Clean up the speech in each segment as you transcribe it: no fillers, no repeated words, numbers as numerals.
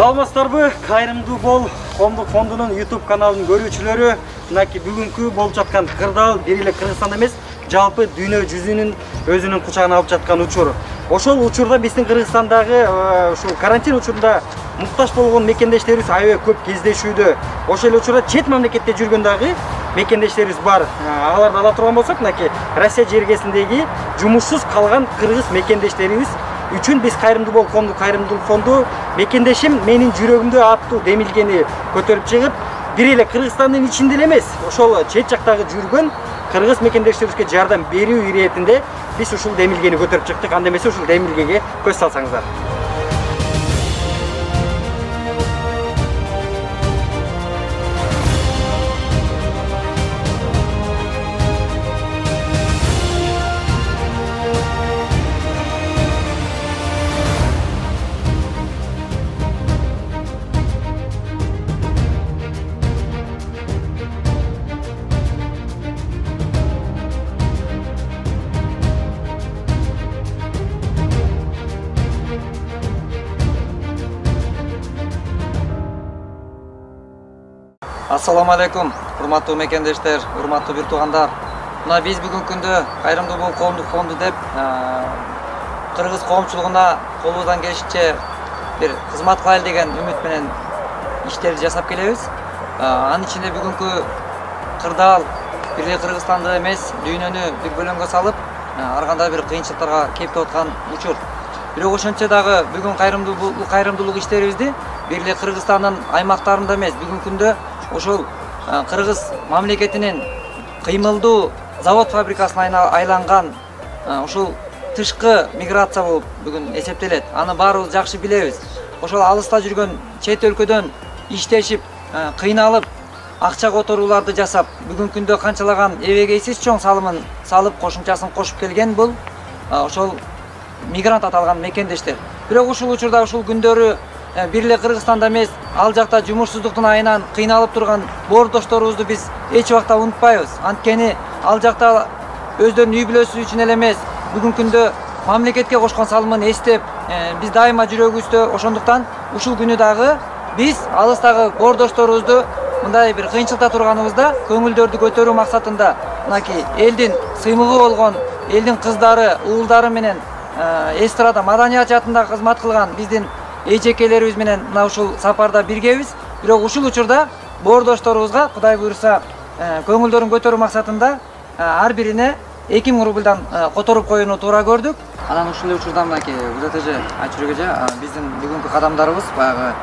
Саламатсыздарбы, Кайрымдуу Бол коомдук фондунун YouTube каналынын көрүүчүлөрү, мынакей бүгүнкү болуп жаткан кырдаал бир эле Кыргызстанда эмес, жалпы дүйнө жүзүнүн өзүнүн кучагына алып жаткан учур. Ошол учурда биздин Кыргызстандагы ушул карантин учурунда муктаж болгон мекендештерибиз аябай көп кездешүүдө. Ошол учурда чет мамлекетте жүргөн дагы мекендештерибиз бар. Аларды ала турган болсок, мынакей Россия жергесиндеги жумушсуз калган кыргыз мекендештерибиз үчүн биз Кайрымдуу Бол коомдук кайрымдуулук фонду мекендешим менин жүрөгүмдө аттуу демилгени көтөрүп чыгып, бир эле Кыргызстандын ичинде эле эмес, ошол чет жактагы жүргөн кыргыз мекендештерибизге жардам берүү иретинде биз ушул демилгени көтөрүп чыктык. Анда эмесе ушул демилгеге көз салсаңыздар. Assalamu alaikum, урматтуу мекендештер, урматтуу бир туугандар. Мына биз бүгүнкү күндө Кайрымдуу Бол коомдук фонду деп кыргыз коомчулугуна колубуздан келишинче бир кызмат кылайлы деген үмүт менен иштерди жасап келебиз. Анын ичинде бүгүнкү кырдаал бир эле Кыргызстанды эмес, дүйнөнү бир бөлөңгө салып, ар кандай бир кыйынчылыктарга кептеп аткан учур. Бирок ошентсе дагы бүгүн кайрымдуулук иштерибизди бир эле Кыргызстандын аймактарында эмес, бүгүнкү күндө ошол кыргыз мамлекетинин кыймылдуу завод фабрикасына айланган ушул тышкы миграция болуп бүгүн эсептелет. Аны баарыбыз жакшы билебиз. Ошол алыста жүргөн чет өлкөдөн иштешип, кыйналып, акча которууларды жасап, бүгүнкү күндө канчалаган эбегейсиз чоң салымын салып, кошумчасын кошуп келген бул ошол мигрант аталган мекендештер. Бирок ушул учурда ушул күндөрү бир эле Кыргызстанда эмес, ал жакта жумушсуздуктун айынан кыйналып турган боордошторубузду биз эч убакта унутпайбыз. Анткени ал жакта өздөрүнүн үй бүлөсү үчүн эле эмес, бүгүнкү күндө мамлекетке кошкон салымын эстеп, биз дайыма жүрөгүбүздө. Ошондуктан ушул күнү дагы биз алыстагы боордошторубузду мындай бир кыйынчылыкта турганыбызда көңүлдөрдү көтөрүү максатында мынакей элдин сыймыгы болгон, элдин кыздары, уулдары менен эстрада маданият жаатында кызмат кылган биздин эжекелерибиз менен мына ушул сапарда биргебиз. Бирок ушул учурда боордошторубузга Кудай буйруса көңүлдөрүн көтөрүү максатында ар бирине 2000 рубльдан которуп коюуну туура көрдүк. Анан ушул учурда мынакей УЗТЖ Айчүрөк эже биздин бүгүнкү кадамдарыбыз баягы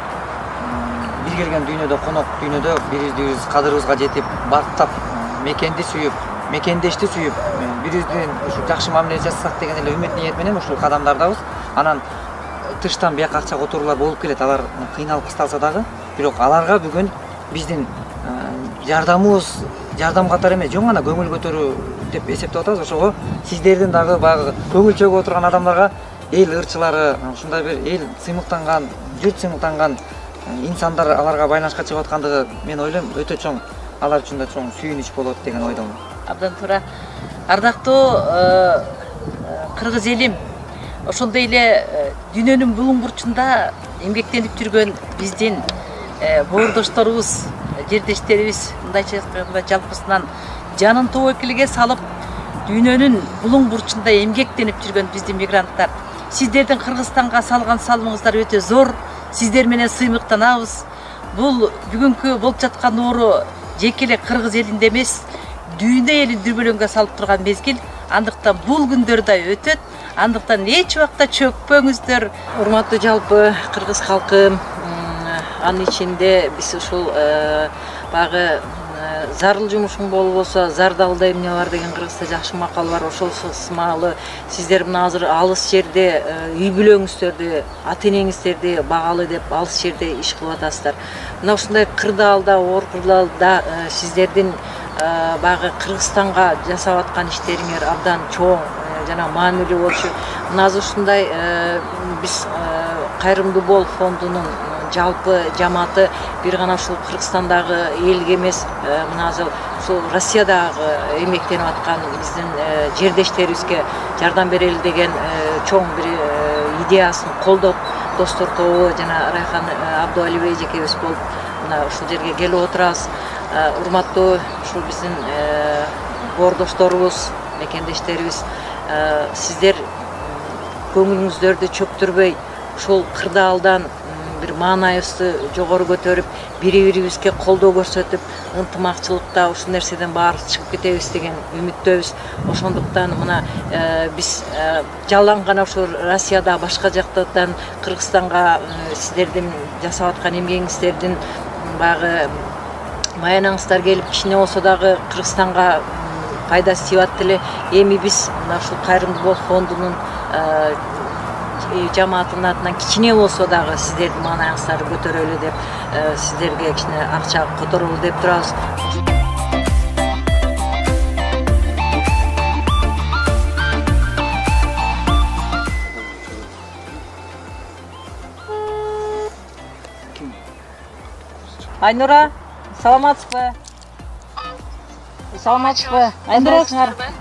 бир келген дүйнөдө конок дүйнөдө бириз кадырыбызга жетип, бактап, мекенди сүйүп, мекендешти сүйүп, бирибизден ушу жакшы мамиле жасасак деген эле үмүт ниет менен ушул кадамдардабыз. Анан тыштан бияка акча которуулар болуп келет, алар кыйналып кысталса дагы, бирок аларга бүгүн биздин жардамыбыз жардам катары эмес, жөн гана көңүл көтөрүү деп эсептеп атабыз. Ошого сиздердин дагы баягы көңүл чөгүп отурган адамдарга, эл ырчылары, ушундай бир эл сыймыктанган, журт сыймыктанган инсандар аларга байланышка чыгып аткандыгы мен ойлойм өтө чоң, алар үчүн да чоң сүйүнүч болот деген ойдомун. Абдан туура. Ардактуу кыргыз элим, ошондой эле дүйнөнүн булуң бурчунда эмгектенип жүргөн биздин боордошторубуз, жердештерибиз, мындайча айтканда жалпысынан жанын тобокелге салып, дүйнөнүн булуң бурчунда эмгектенип жүргөн биздин мигранттар. Сиздердин Кыргызстанга салган салымыңыздар өтө зор. Сиздер менен сыймыктанабыз. Бул бүгүнкү болуп жаткан оору жеке эле кыргыз элинде эмес, дүйнө элин дүрбөлөңгө салып турган мезгил. Андыктан бул күндөр да өтөт. Андыктан эч убакта чөкпөңүздөр. Урматтуу жалпы кыргыз калкы, анын ичинде биз ушул баягы зарыл жумушуң болбосо зардалда эмне бар деген кыргызча жакшы макал бар. Ошол сымалы сиздер мына азыр алыс жерде үй бүлөңүздөрдү, ата энеңиздерди багалы деп алыс жерде иш кылып атасыздар. Мына ушундай кырдаалда, оор кырдаалда сиздердин баягы Кыргызстанга жасап аткан иштериңер абдан чоң жана маанилүү болчу. Мына азыр ушундай биз Кайрымдуу Бол фондунун жалпы жамааты бир гана ушул Кыргызстандагы элге эмес, мына азыр ушул Россиядагы эмгектенип аткан биздин жердештерибизге жардам берели деген чоң бир идеясын колдоп достор тобу жана Райхан Абдуалиев эжекебиз болуп мына ушул жерге келип отурабыз. Урматтуу ушул биздин боордошторубуз, мекендештерибиз, сиздер көңүлүңүздөрдү чөктүрбөй ушул кырдаалдан бир маанайыбызды жогору көтөрүп, бири-бирибизге колдоо көрсөтүп, ынтымакчылыкта ушул нерседен баарыбыз чыгып кетебиз деген үмүттөбүз. Ошондуктан мына биз жалаң гана ушул Россияда башка жактан Кыргызстанга сиздердин жасап аткан эмгегиңиздердин баягы маянаңыздар келип, кичине болсо дагы Кыргызстанга пайдасы тийип атты эле. Эми биз мына ушул Кайрымдуу Бол фондунун жамаатынын атынан кичине болсо дагы сиздердин маанайыңыздарды көтөрөлү деп, сиздерге кичине акча которолу деп турабыз. Айнура, саламатсызбы? Саламатсызбы? Айнура,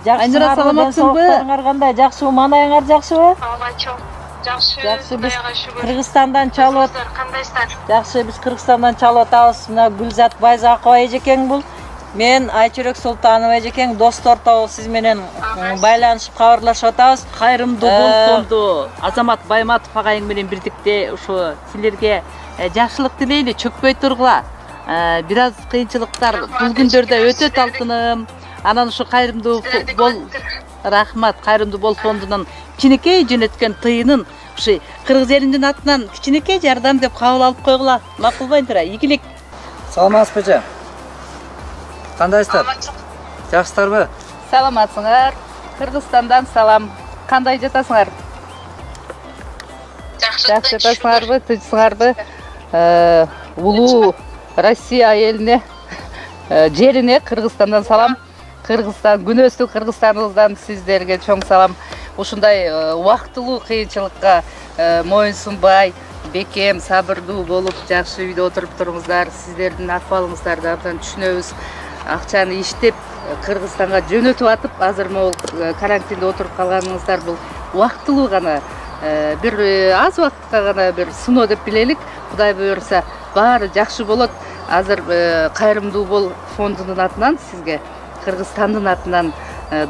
Айнура, саламатсызбы? Кандай, жакшыбы? Маанайыңар жакшыбы? Жакшы, биз Кыргызстандан чалып атабыз. Кандайсыздар? Жакшы, биз Кыргызстандан чалып атабыз. Мына Гүлзат Байзакова эжекең бул. Мен Айчөрөк Султанова эжекең, достор тобу сиз менен байланышып кабарлашып атабыз. Кайрымдуу Бол фонду Азамат Байматов агайың менен бирдикте ушу силерге жакшылык тилейли, чөкпөй тургула. Бир аз кыйынчылыктар бул күндөрдө өтөт алтыным. Анан ушу Кайрымдуу Бол рахмат, Кайрымдуу Бол фондунун кичинекей жөнөткөн тыйынын ушу кыргыз элинин атынан кичинекей жардам деп кабыл алып койгула. Макулбу Айнура? Ийгилик. Саламатсызбы эже? Кандайсыздар? Жакшысыздарбы? Саламатсыңар? Кыргызстандан салам. Кандай жатасыңар? Жакшы жатасыңарбы? Тынчсыңарбы? Улуу Россия элине, жерине Кыргызстандан салам. Кыргызстан, күнөөстүү Кыргызстаныбыздан сиздерге чоң салам. Ушундай убактылуу кыйынчылыкка моюнсунбай, бекем, сабырдуу болуп, жакшы үйдө отуруп туруңуздар. Сиздердин акыбалыңыздарды абдан түшүнөбүз. Акчаны иштеп Кыргызстанга жөнөтүп атып, азыр могул карантинде отуруп калганыңыздар бул убактылуу гана, бир аз убакытка гана бир сыноо деп билелик. Кудай буйрса, баары жакшы болот. Азыр Кайрымдуу Бол фондунун атынан сизге, Кыргызстандын атынан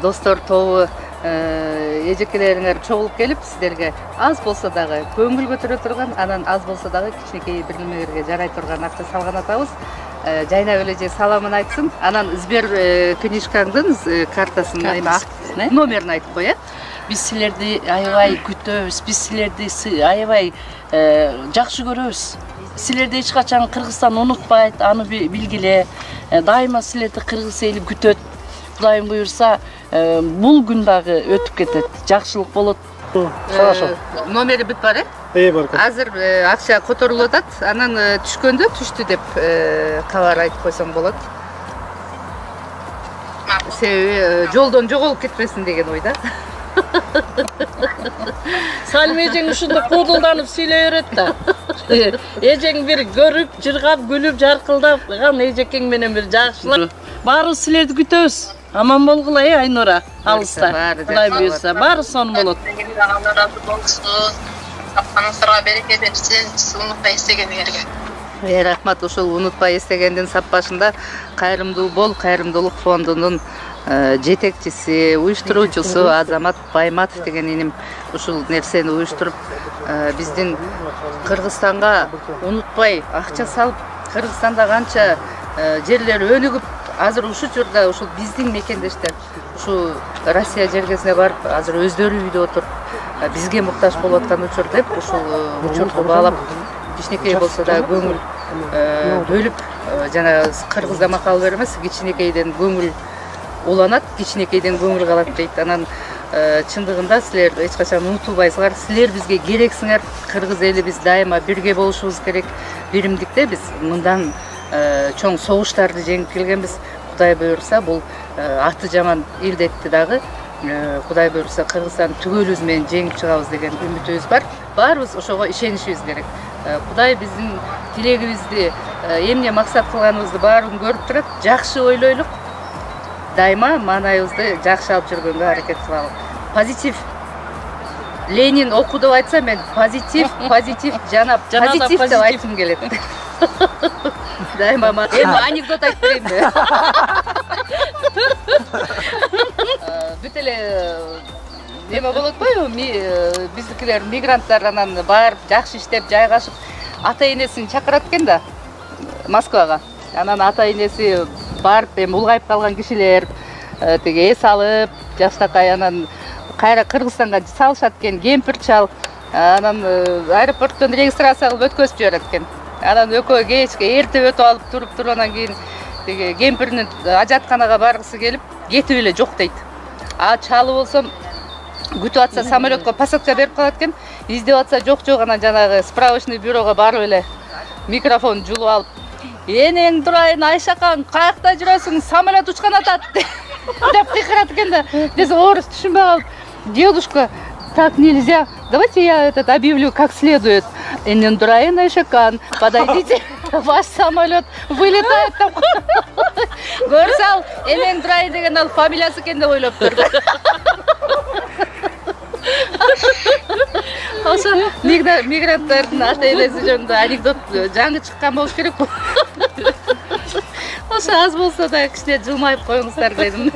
достор тобу эжекелериңер чогулуп келип, сиздерге аз болсо дагы көңүл көтөрө турган, анан аз болсо дагы кичинекей бир немелерге жарай турган акча салган атабыз. Жайнап эле же саламын айтсын. Анан Сбер книжкаңдын картасынын номерин айтып кой, Биз силерди аябай күтөбүз, биз силерди аябай жакшы көрөбүз. Силерди эч качан Кыргызстан унутпайт, аны билгиле. Дайыма силерди кыргыз эли күтөт. Кудайым буйрса, бул күн дагы өтүп кетет. Жакшылык болот. Хорошо. Номери бүт бар, бар. Азыр акча которулуп атат. Анан түшкөндө түштү деп кабар айтып койсоң болот. Себеби жолдон жоголуп кетпесин деген ойда. Салим эжең ушундай куудулданып сүйлөй берет да. Эжең бир көрүп, жыргап, күлүп, жаркылдаган эжекең менен бир жакшылык. Баарыбыз силерди күтөбүз. Аман болгула, Айнура, алыста. Кудай буйрса, баары сонун болот. Алла разы болсун. Сапканыңыздарга береке берсин, унутпай эстегениңерге. Рахмат, ушул унутпай эстегендин саппашында Кайрымдуу Бол Кайрымдуулук фондунун жетекчиси, уюштуруучусу Азамат Байматов деген иним ушул нерсени уюштуруп, биздин Кыргызстанга унутпай акча салып, Кыргызстанда канча жерлер өнүгүп, азыр ушул жерде ушул биздин мекендештер ушу Россия жергесине барып, азыр өздөрү үйдө отуруп, бизге муктаж болуп аткан учур деп ушул учурду баалап, кичинекей болсо да көңүл бөлүп, жана кыргызда макал бар эмес, кичинекейден көңүл уланат, кичинекейден көңүл калат дейт. Анан чындыгында силер эч качан унутулбайсыңар. Силер бизге керексиңер. Кыргыз эли биз дайыма бирге болушубуз керек. Биримдикте биз мындан чоң согуштарды жеңип келгенбиз. Кудай буйрса, бул аты жаман илдетти дагы Кудай буйрса Кыргызстан түгөлүбүз менен жеңип чыгабыз деген үмүтүбүз бар. Баарыбыз ошого ишенишибиз керек. Кудай биздин тилегибизди, эмне максат кылганыбызды баарын көрүп турат. Жакшы ойлойлук. Дайыма маанайыбызды жакшы алып жүргөнгө аракет кылалы. Позитив Ленин оку деп айтса мен позитив жана позитив деп айтқым келеді. Дайыма эми анекдот айтып берейинби? Бүт эле неме болот го, биздикилер мигранттар анан барып жакшы иштеп жайгашып ата энесин чакырат экен да Москвага. Анан ата энеси барып эми улгайып калган кишилер тиги эс алып жаштакай анан кайра Кыргызстанга салышат экен, кемпир чал. Анан аэропорттон регистрация кылып өткөзүп жиберет экен. Анан экөө кечке эрте өтүп алып туруп анан кийин тиги кемпирдин ажатканага баргысы келип кетип эле жок дейт. А чалы болсо күтүп атса самолетко посадка берип калат экен. Издеп атса жок анан жанагы справочный бюрого барып эле микрофон жулуп алып энең турайын Айшакан, каякта жүрөсүң, самолет учкан атат деп кыйкырат экен да. Биз орус түшүнбөй калып, дедушка, так нельзя, давайте я объявлю как следует. Энең турайын Айшакан, подойдите, ваш самолет вылетает. Көрсө ал энең турайын деген ал фамилиясы экен деп ойлоп турду. Ошо мигранттардын ата энеси жөнүндө анекдот жаңы чыккан болуш керек. Ошо аз болсо да кичине жылмайып коюңуздар дедим.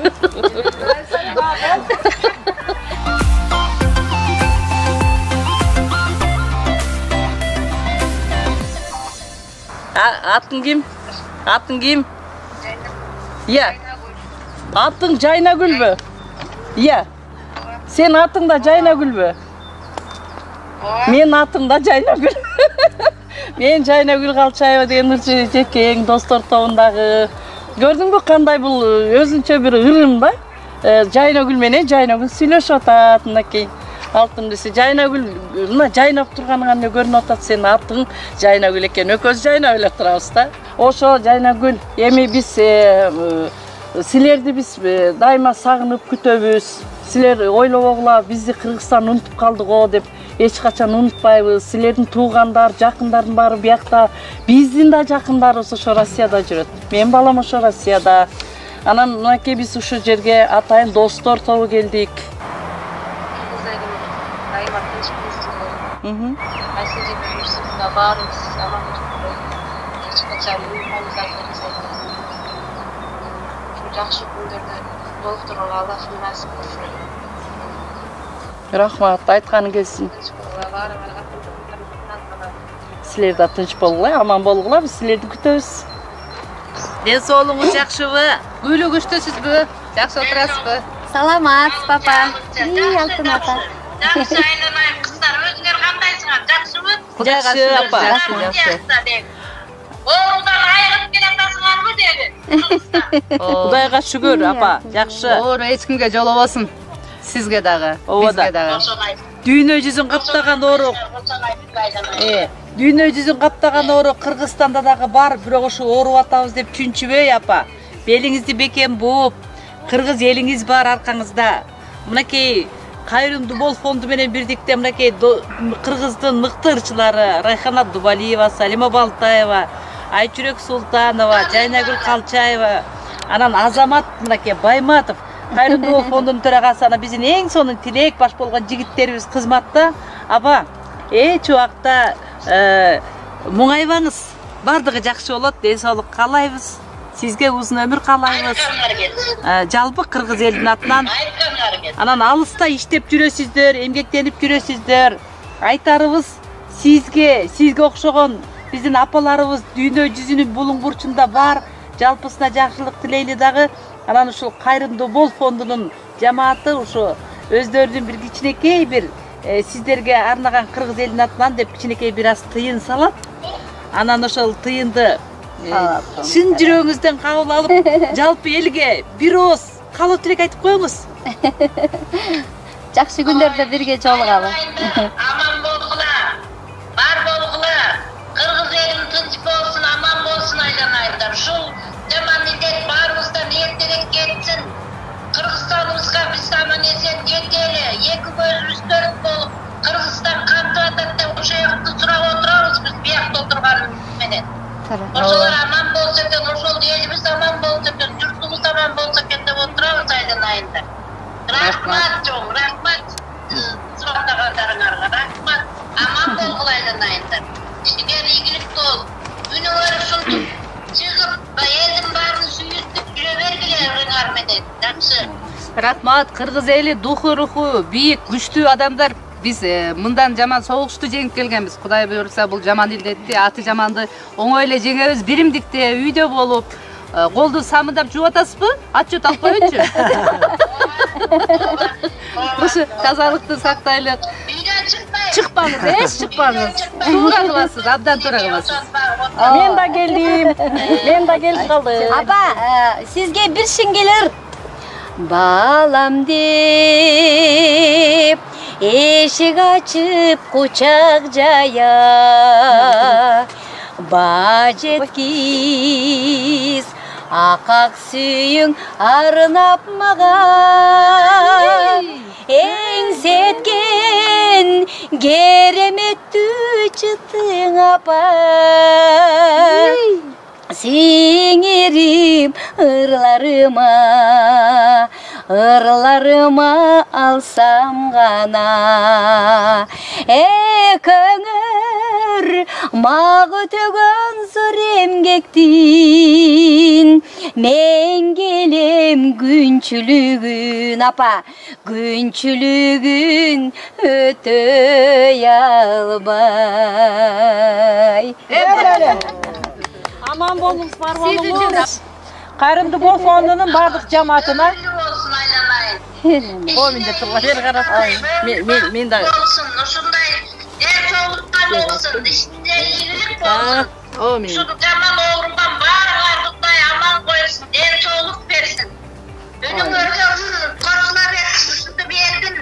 Атың ким? Атың ким? Иә. Атың Жайнагүлбү? Иә. Сен атың да Жайнагүлбү? Мен атым да Жайнагүл. Мен Жайнагүл Калчаева деген жекең достор тобундагы. Көрдүңбү кандай бул өзүнчө бир ырым ба? Жайнагүл менен Жайнагүл сүйлөшүп атат мынакей. Алтын десе Жайнагүл мына жайнап турганың эмне көрүнүп атат, сенин атың Жайнагүл экен. Экөөбүз жайнап эле турабыз да. Ошо Жайнагүл, эми биз силерди дайыма сагынып күтөбүз. Силер ойлобогула бизди Кыргызстан унутуп калды го деп эч качан унутпайбыз. Силердин туугандар, жакындардын баары биякта, биздин да жакындарыбыз ошо Россияда жүрөт. Мен балам ошо Россияда. Анан мынакей биз ушул жерге атайын достор тобу келдик. Жакшы күндөрдө толуктурууга Аллахым насип кылсын. Рахмат, айтканы келсин. Силер да тынч болгула, аман болгула, биз силерди күтөбүз. Ден соолугуңуз жакшыбы? Күйлү күчтөсүзбү? Жакшы отурасызбы? Саламатсыз, папа. Алтын ата. Жакшы айланайын кыздар, өзүңөр кандайсыңар? Жакшыбы? Жакшы, апа. Жакшы. Оорудан айыгып келатасыңарбы деби? Кудайга шүгүр, апа. Жакшы. Оору эч кимге жолобосун. Сизге дагы, Ооба да. бизге дагы. Ошону Дүйнө жүзүн каптаган оору. Дүйнө жүзүн каптаган оору Кыргызстанда дагы бар, бирок ошо ооруп атабыз деп түнчүбөй, апа. Белиңизди бекем бууп, кыргыз элиңиз бар аркаңызда. Мынакей Кайрымдуу Бол фонду менен бирдикте мынакей Кыргыздын мыкты ырчылары Райхана Дубалиева, Салима Балтаева, Айчүрөк Султанова, Жайнагүл Калчаева, анан Азамат мынакей Байматов, Кайрымдуу Бол фондунун төрагасы, анан биздин эң сонун тилек баш болгон жигиттерибиз кызматта. Аба, эч убакта муңайбаңыз. Бардыгы жакшы болот, ден соолук каалайбыз. Сизге узун өмүр каалайбыз. Жалпы кыргыз элдин атынан. Анан алыста иштеп жүрөсүздөр, эмгектенип жүрөсүздөр. Айтарыбыз сизге окшогон биздин апаларыбыз дүйнө жүзүнүн булуң бурчунда бар. Жалпысына жакшылык тилейли дагы. Анан ушул Кайрымдуу Бол фондунун жамааты ушу өздөрүнүн бир кичинекей бир сиздерге арнаган кыргыз элдин атынан деп кичинекей бир аз тыйын салат. Анан ошол тыйынды чын жүрөгүңүздөн кабыл алып, жалпы элге бир ооз каалоо тилек айтып коюңуз. Жакшы күндөрдө бирге жолугалы. Аман болгула, бар болгула, кыргыз элим тынч болсун, аман болсун айланайындар. Ушул жаман илет баарыбызда ниеттенет кетсин. Кыргызстаныбызга биз аман эсен жетели, эки көзүбүз төрт болуп, Кыргызстан кантип атат деп ошол жакты сурап отурабыз биз биякта отурганыбыз менен. Ошолор аман болсо экен, ошол элибиз аман болсо экен, журтубуз аман болсо экен деп отурабыз айланайындар. Рахмат жоң, рахмат. Сурактагандар Рахмат. Кыргыз эли духу руху бийик, күчтүү адамдар. Биз мындан жаман согушту жеңип келгенбиз. Кудай буйрса бул жаман илдетти, аты жаманды оңой эле жеңебиз. Биримдикте үйдө болуп, колду самындап жууп атасызбы? Отчет алып коюнчу. Ушу тазалыкты сактайлык. Үйдөн чыкпайсыз. Чыкпаңыз, эч чыкпаңыз. Туура кыласыз, абдан туура кыласыз. Мен да келдим. Мен да келип калдым. Апа, sizge bir şey gelir. Balam deyip eşik açıp kucak jaya Bajetkiz akak suyun arınap mağa Eng setken geremettü çıtın apa Singirim ırlarıma alsam gana Köngür mağı tögön zor emgektin Men gelem günçülügün apa Günçülügün ötöy albay Aman bolunuz, var bolunuz. Kayrımdı Bol Fondu'nun bardık cemaatine. Ömürlü olsun aylanayın. O minde turlar karap. Men da Olsun, uşunday ertoğluktan olsun, içinde iyilik olsun. o men. Şu zaman oğlumdan bağırlardıkтай aman koysun, ertoğluk versin. Önüm örgüsün, korular versin, üstünde bir yerdin.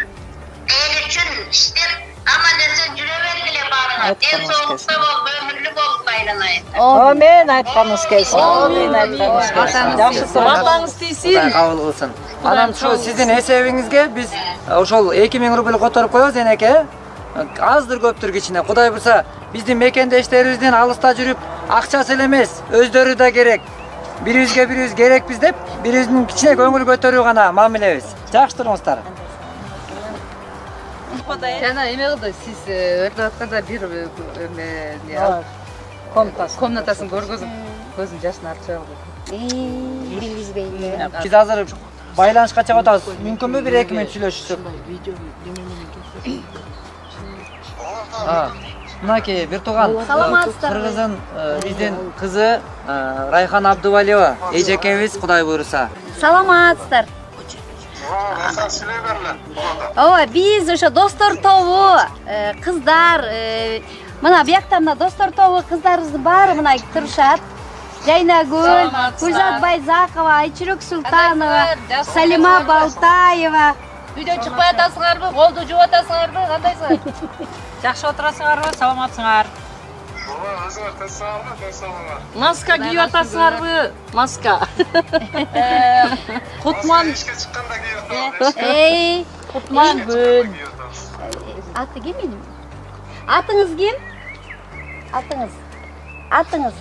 El için işte, ama desen cürevergile bağırlar. Ertoğlukta bol, ömürlü bol aylanayın. Amin aytkanız kelsin. Amin aytkanız kelsin. Yaxşısı Батаңыз тийсин. Кабыл кылсын. Анан ушу сиздин эсебиңизге биз ошол 2000 рубль которуп коебуз энеке. Аздыр көптүр кичине. Кудай бурса биздин мекендештерибиздин алыста жүрүп, акчасы эле эмес, өздөрү да керек. Бирибизге бирибиз керекпиз деп, бирибиздин кичине көңүл көтөрүү гана мамилебиз. Жакшы туруңуздар. Жана эме кылды, сиз өтүп атканда бир комнатасын көргөзүп, көзүм жашын артып алды. Bilgizbeyim. Биз азыр байланышка чыгып атабыз. Мүмкүнбү бир 2 мүнөт сүйлөшүшсөк? Мынакей бир тууган кыргыздын биздин кызы Райхан Абдувалиева эжекебиз Кудай буйруса. Саламатсыздар. Ооба, биз ошо достор тобу, кыздар, мына бияқта мына достор тобу кыздарыбыздын баары мына турушат. Жайнагүл, Гүлзат Байзакова, Айчүрөк Султанова, Салима Балтаева. Үйдөн чыкпай атасыңарбы? Колду жууп атасыңарбы? Кандайсыңар? Жакшы отурасыңарбы? Саламатсыңар. Маска кийип атасыңарбы? Маска. Кутман. Ey, Кутман күн. аты ким менин? Атыңыз ким? Атыңыз. Атыңыз.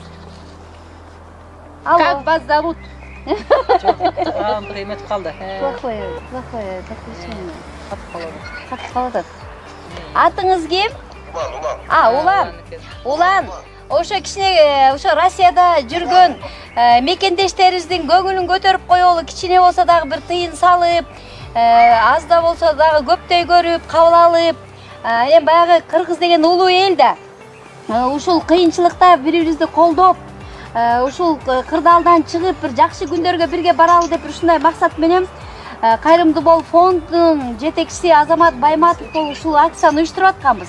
Как вас зовут? Кыймет калды. Плохое подключение. Қатып қалады. Атыңыз ким? Улан. Улан. Ошо кичине ошо Россияда жүргөн мекендештерибиздин көңүлүн көтөрүп коелу, кичине болсо дагы бир тыйын салып, аз да болсо дагы көптөй көрүп, кабыл алып, эми баягы кыргыз деген улуу эл да. Ушул кыйынчылыкта бири-бирибизди колдоп, ушул кырдаалдан чыгып бир жакшы күндөргө бирге баралы деп ушундай максат менен Кайрымды Бол фондунун жетекчиси Азамат Байматов болуп ушул акцияны уюштуруп атканбыз.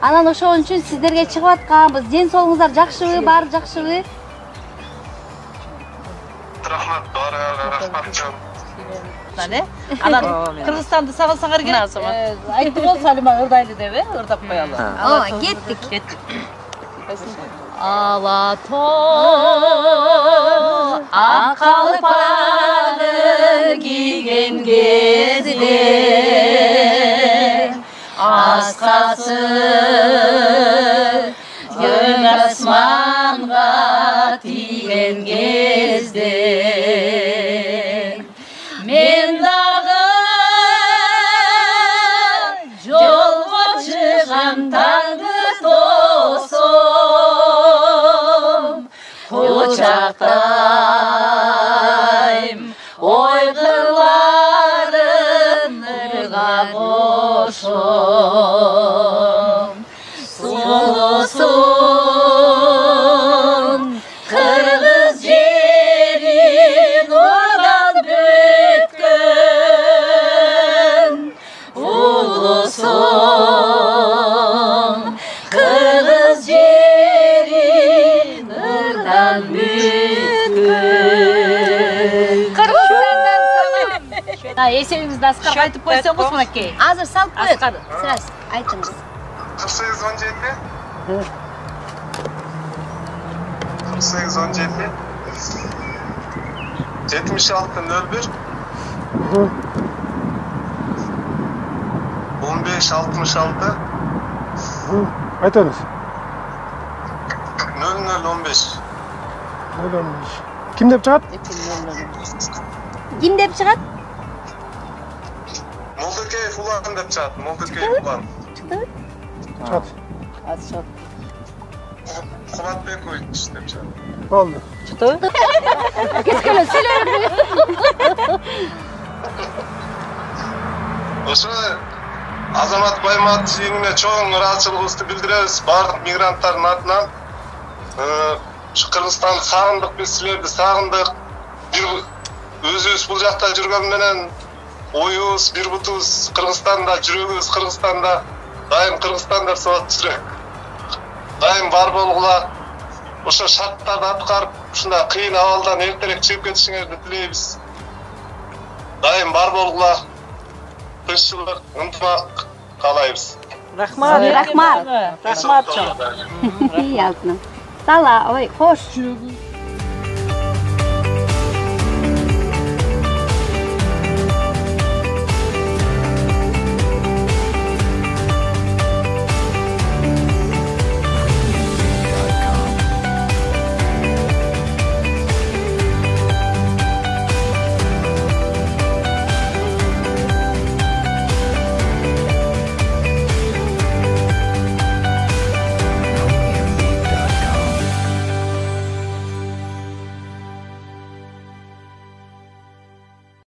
Анан ошон үчүн сиздерге чыгып атканбыз. Ден соолуңуздар жакшыбы, баары жакшыбы? Рахмат, рахмат. Анан Кыргызстанды сагынсаңар керек. Айтты бол Салима ырдайлы деп, ырдап коелу. Ооба, кеттик. Алатоо ак калпагы кийген кезде аскасы көк асманга тийген кезде мен дагы жолго чыгам таңды тосом кучактайм ой кырлары Эсебиңизди аскарга айтып койсоңуз мынакей. Азыр салып коет. Аскар. Сырас, айтыңыз. 48-17. 48-17. 76-01. 15-66. Айтыңыз. 00-15. Ким деп чыгат? Ким деп чыгат? Молдакеев Улан деп чыгат. Молдакеев Улан. Чыгат. Кубатбекович деп чыгат. Болду. Кескеле сүйлөйм. Ошо Азамат Баймат жыйынына чоң ыраазычылыгыбызды билдиребиз бардык мигранттардын атынан. Кыргызстанды сагындык, биз силерди сагындык. Өзүбүз бул жакта жүргөн менен оюбуз, бир бутубуз Кыргызстанда, жүрөгүбүз Кыргызстанда. Дайым Кыргызстанда сот жүрөк. Дайым бар болгула. Ошо шарттарды аткарып, ушундай кыйын абалдан эртерээк чыгып кетишиңерди тилейбиз. Дайым бар болгула. Тынччылык, ынтымак каалайбыз. Рахмат. Рахмат. Рахмат чоң. Алтыным. Сала, ой, хош.